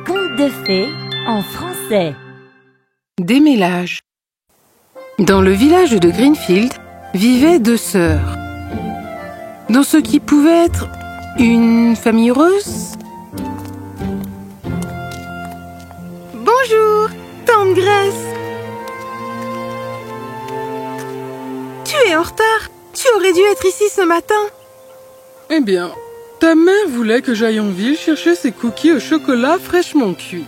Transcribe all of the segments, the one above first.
Conte de fées en français. Démêlage. Dans le village de Greenfield vivaient deux sœurs. Dans ce qui pouvait être une famille heureuse. Bonjour, tante Grace. Tu es en retard. Tu aurais dû être ici ce matin. Eh bien, ta mère voulait que j'aille en ville chercher ses cookies au chocolat fraîchement cuits.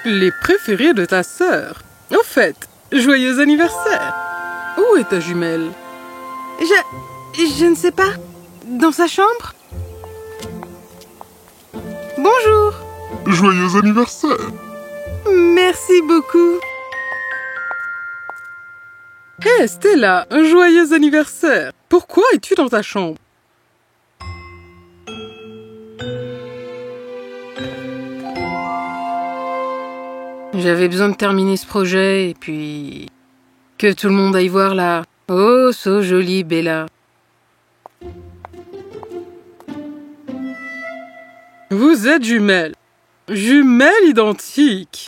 Les préférés de ta sœur. Au fait, joyeux anniversaire. Où est ta jumelle? Je ne sais pas. Dans sa chambre? Bonjour. Joyeux anniversaire! Merci beaucoup. Hé, Stella, un joyeux anniversaire. Pourquoi es-tu dans ta chambre? J'avais besoin de terminer ce projet et puis que tout le monde aille voir la oh so jolie Bella. Vous êtes jumelles. Jumelles identiques.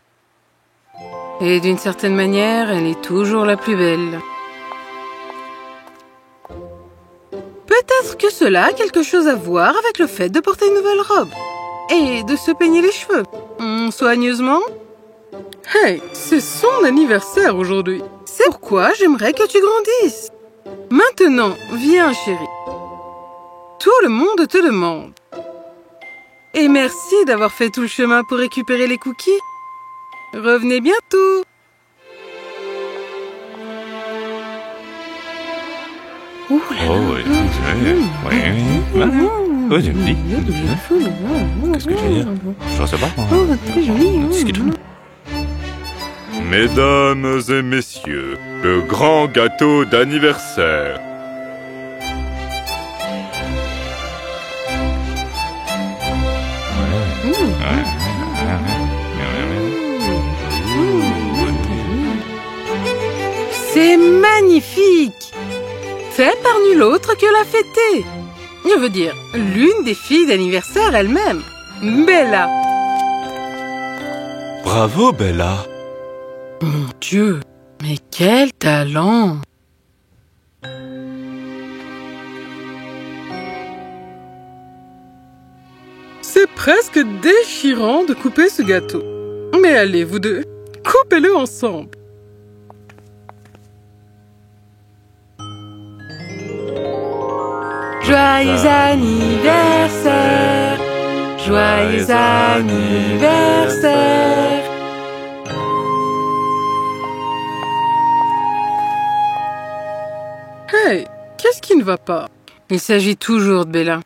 Et d'une certaine manière, elle est toujours la plus belle. Peut-être que cela a quelque chose à voir avec le fait de porter une nouvelle robe. Et de se peigner les cheveux. Soigneusement. Hey, c'est son anniversaire aujourd'hui. C'est pourquoi j'aimerais que tu grandisses. Maintenant, viens chérie. Tout le monde te demande. Et merci d'avoir fait tout le chemin pour récupérer les cookies. Revenez bientôt. Oh, oui, oui, j'ai dit. Qu'est-ce que je vais dire? Je ne sais pas. Très joli. Mesdames et messieurs, le grand gâteau d'anniversaire. C'est magnifique! Fait par nul autre que la fêtée. Je veux dire, l'une des filles d'anniversaire elle-même, Bella. Bravo, Bella. Mon Dieu, mais quel talent! C'est presque déchirant de couper ce gâteau. Mais allez, vous deux, coupez-le ensemble. Joyeux anniversaire! Joyeux anniversaire! Hey, qu'est-ce qui ne va pas? Il s'agit toujours de Bella.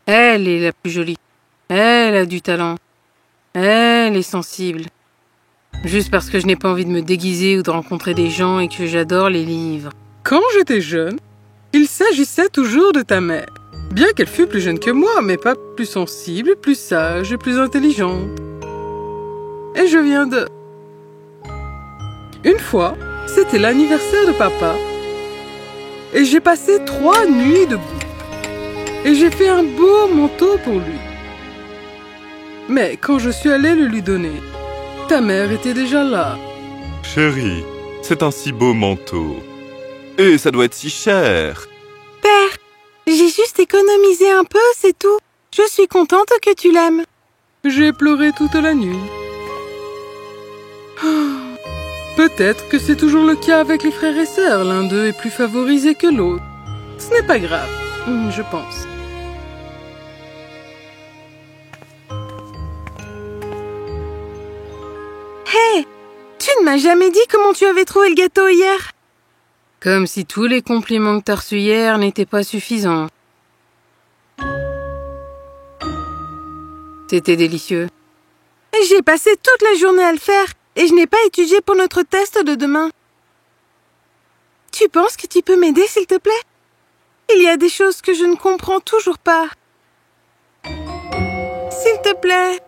Elle est la plus jolie. Elle a du talent. Elle est sensible. Juste parce que je n'ai pas envie de me déguiser ou de rencontrer des gens et que j'adore les livres. Quand j'étais jeune, il s'agissait toujours de ta mère. Bien qu'elle fût plus jeune que moi, mais pas plus sensible, plus sage et plus intelligente. Et je viens de... Une fois, c'était l'anniversaire de papa. Et j'ai passé 3 nuits debout. Et j'ai fait un beau manteau pour lui. Mais quand je suis allée le lui donner, ta mère était déjà là. Chérie, c'est un si beau manteau. Et ça doit être si cher. Père, j'ai juste économisé un peu, c'est tout. Je suis contente que tu l'aimes. J'ai pleuré toute la nuit. Peut-être que c'est toujours le cas avec les frères et sœurs. L'un d'eux est plus favorisé que l'autre. Ce n'est pas grave, je pense. Hé, tu ne m'as jamais dit comment tu avais trouvé le gâteau hier. Comme si tous les compliments que t'as reçus hier n'étaient pas suffisants. C'était délicieux. J'ai passé toute la journée à le faire et je n'ai pas étudié pour notre test de demain. Tu penses que tu peux m'aider, s'il te plaît? Il y a des choses que je ne comprends toujours pas. S'il te plaît.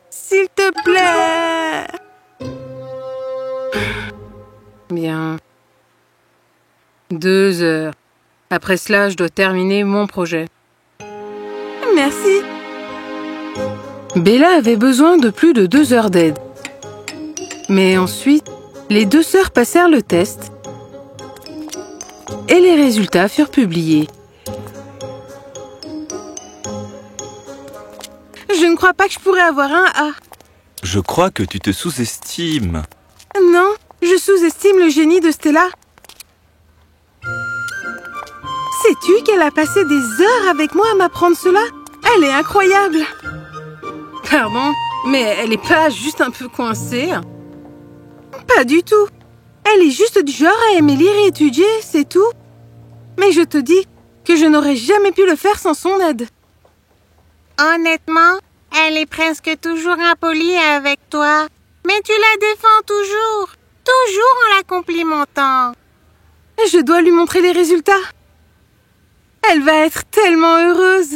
S'il te plaît. Bien. 2 heures. Après cela, je dois terminer mon projet. Merci. Bella avait besoin de plus de 2 heures d'aide. Mais ensuite, les 2 sœurs passèrent le test et les résultats furent publiés. Je ne crois pas que je pourrais avoir un A. Je crois que tu te sous-estimes. Non, je sous-estime le génie de Stella. Sais-tu qu'elle a passé des heures avec moi à m'apprendre cela? Elle est incroyable. Pardon, mais elle n'est pas juste un peu coincée? Pas du tout. Elle est juste du genre à aimer lire et étudier, c'est tout. Mais je te dis que je n'aurais jamais pu le faire sans son aide. Honnêtement, elle est presque toujours impolie avec toi. Mais tu la défends toujours. Toujours en la complimentant. Je dois lui montrer les résultats. Elle va être tellement heureuse.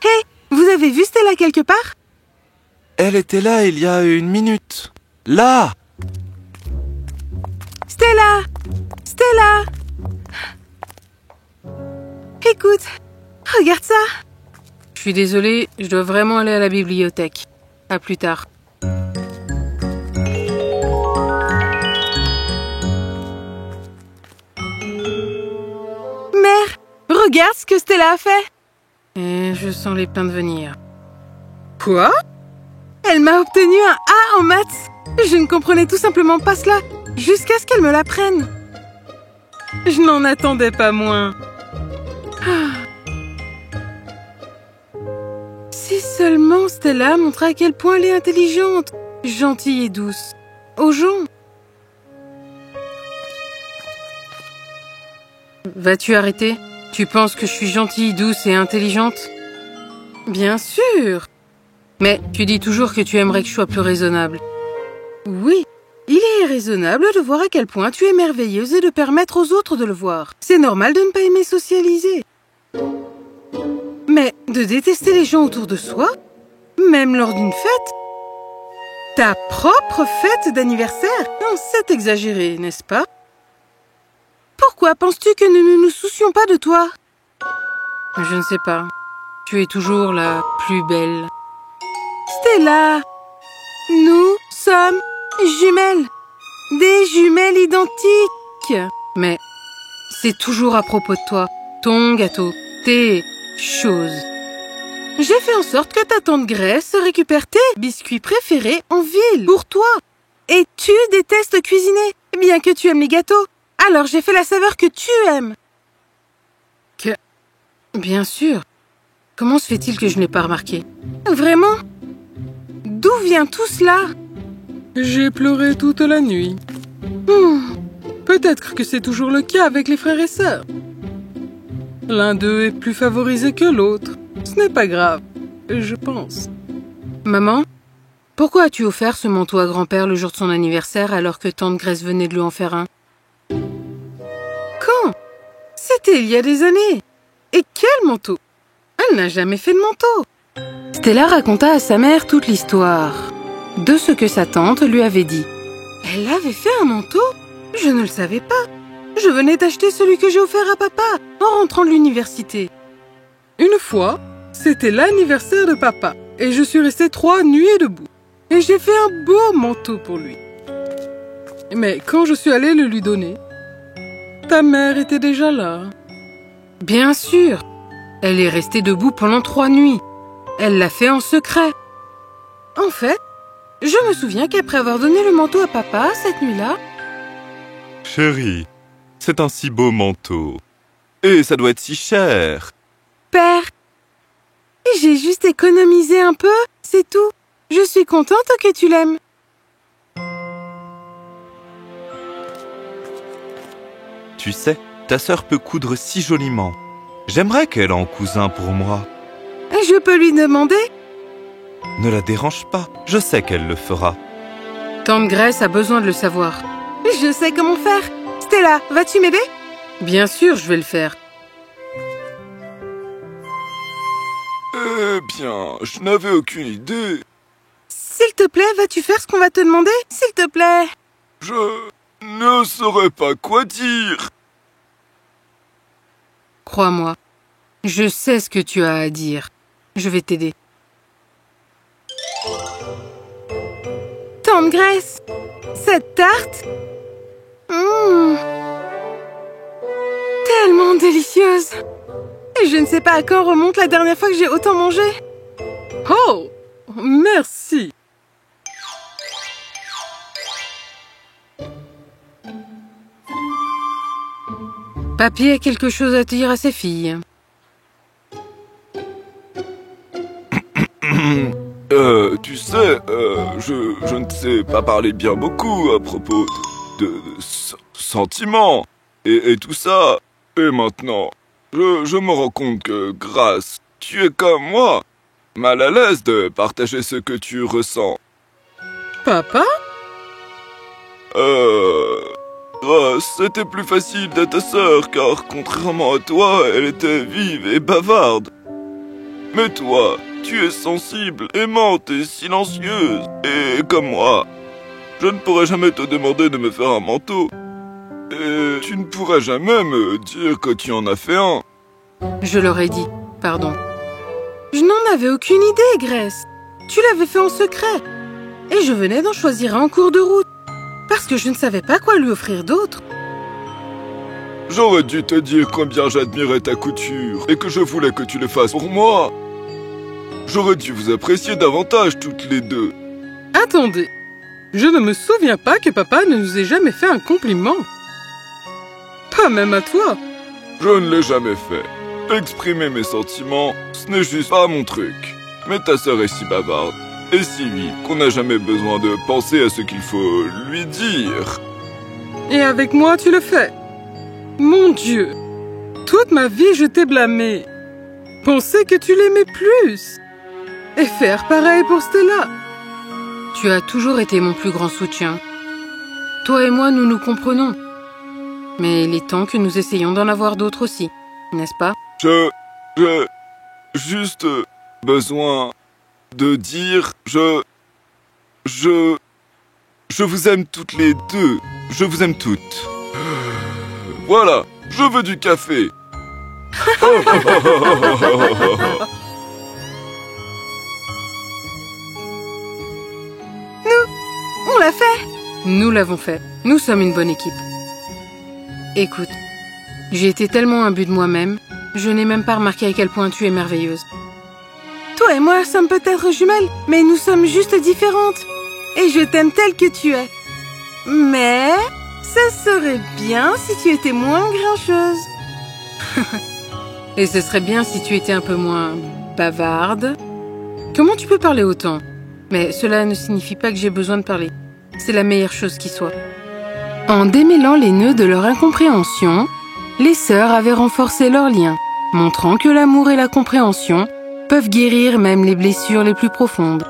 Hé, vous avez vu Stella quelque part? Elle était là il y a 1 minute. Là! Stella! Stella! Écoute, regarde ça. Je suis désolée, je dois vraiment aller à la bibliothèque. À plus tard. Mère, regarde ce que Stella a fait. Et je sens les plaintes venir. Quoi? Elle m'a obtenu un A en maths. Je ne comprenais tout simplement pas cela, jusqu'à ce qu'elle me l'apprenne. Je n'en attendais pas moins. Si seulement Stella montrait à quel point elle est intelligente, gentille et douce. Aux gens. Vas-tu arrêter? Tu penses que je suis gentille, douce et intelligente? Bien sûr. Mais tu dis toujours que tu aimerais que je sois plus raisonnable. Oui, il est raisonnable de voir à quel point tu es merveilleuse et de permettre aux autres de le voir. C'est normal de ne pas aimer socialiser. Mais de détester les gens autour de soi, même lors d'une fête, ta propre fête d'anniversaire, non, c'est exagéré, n'est-ce pas? Pourquoi penses-tu que nous ne nous soucions pas de toi? Je ne sais pas. Tu es toujours la plus belle. Stella, nous sommes jumelles. Des jumelles identiques. Mais c'est toujours à propos de toi. Ton gâteau, tes choses. J'ai fait en sorte que ta tante Grace récupère tes biscuits préférés en ville pour toi. Et tu détestes cuisiner, bien que tu aimes les gâteaux. Alors j'ai fait la saveur que tu aimes. Bien sûr. Comment se fait-il que je n'ai pas remarqué? Vraiment? D'où vient tout cela? J'ai pleuré toute la nuit. Peut-être que c'est toujours le cas avec les frères et sœurs. L'un d'eux est plus favorisé que l'autre. Ce n'est pas grave, je pense. Maman, pourquoi as-tu offert ce manteau à grand-père le jour de son anniversaire alors que tante Grace venait de lui en faire un? Quand? C'était il y a des années. Et quel manteau? Elle n'a jamais fait de manteau. Stella raconta à sa mère toute l'histoire de ce que sa tante lui avait dit. Elle avait fait un manteau? Je ne le savais pas. Je venais d'acheter celui que j'ai offert à papa en rentrant de l'université. Une fois, c'était l'anniversaire de papa et je suis restée 3 nuits debout. Et j'ai fait un beau manteau pour lui. Mais quand je suis allée le lui donner, ta mère était déjà là. Bien sûr. Elle est restée debout pendant 3 nuits. Elle l'a fait en secret. En fait, je me souviens qu'après avoir donné le manteau à papa cette nuit-là... Chérie, c'est un si beau manteau. Et ça doit être si cher. Père, j'ai juste économisé un peu, c'est tout. Je suis contente que tu l'aimes. Tu sais, ta sœur peut coudre si joliment. J'aimerais qu'elle en couse un pour moi. Je peux lui demander? Ne la dérange pas, je sais qu'elle le fera. Tante Grace a besoin de le savoir. Je sais comment faire. Stella, vas-tu m'aider? Bien sûr, je vais le faire. Eh bien, je n'avais aucune idée. S'il te plaît, vas-tu faire ce qu'on va te demander? S'il te plaît. Je ne saurais pas quoi dire. Crois-moi, je sais ce que tu as à dire. Je vais t'aider. Tante Grace, cette tarte, tellement délicieuse. Et je ne sais pas à quand remonte la dernière fois que j'ai autant mangé. Oh, merci. Papy a quelque chose à dire à ses filles. Tu sais, je ne sais pas parler bien beaucoup à propos de sentiments et tout ça. Et maintenant, je me rends compte que, Grace, tu es comme moi, mal à l'aise de partager ce que tu ressens. Papa? Grace, c'était plus facile d'être ta sœur, car contrairement à toi, elle était vive et bavarde. Mais toi, tu es sensible, aimante et silencieuse. Et comme moi, je ne pourrais jamais te demander de me faire un manteau. Et tu ne pourrais jamais me dire que tu en as fait un. Je leur ai dit, pardon. Je n'en avais aucune idée, Grace. Tu l'avais fait en secret. Et je venais d'en choisir un en cours de route. Parce que je ne savais pas quoi lui offrir d'autre. J'aurais dû te dire combien j'admirais ta couture et que je voulais que tu le fasses pour moi. J'aurais dû vous apprécier davantage toutes les deux. Attendez, je ne me souviens pas que papa ne nous ait jamais fait un compliment. Pas même à toi. Je ne l'ai jamais fait. Exprimer mes sentiments, ce n'est juste pas mon truc. Mais ta sœur est si bavarde et si vive qu'on n'a jamais besoin de penser à ce qu'il faut lui dire. Et avec moi, tu le fais. Mon Dieu, toute ma vie, je t'ai blâmé. Penser que tu l'aimais plus. Et faire pareil pour Stella. Tu as toujours été mon plus grand soutien. Toi et moi, nous nous comprenons. Mais il est temps que nous essayions d'en avoir d'autres aussi, n'est-ce pas? J'ai juste besoin de dire je vous aime toutes les deux. Je vous aime toutes. Voilà, je veux du café. On l'a fait. Nous l'avons fait. Nous sommes une bonne équipe. Écoute, j'ai été tellement imbue de moi-même, je n'ai même pas remarqué à quel point tu es merveilleuse. Toi et moi sommes peut-être jumelles, mais nous sommes juste différentes. Et je t'aime telle que tu es. Mais ce serait bien si tu étais moins grincheuse. Et ce serait bien si tu étais un peu moins bavarde. Comment tu peux parler autant? Mais cela ne signifie pas que j'ai besoin de parler. C'est la meilleure chose qui soit. En démêlant les nœuds de leur incompréhension, les sœurs avaient renforcé leur lien, montrant que l'amour et la compréhension peuvent guérir même les blessures les plus profondes.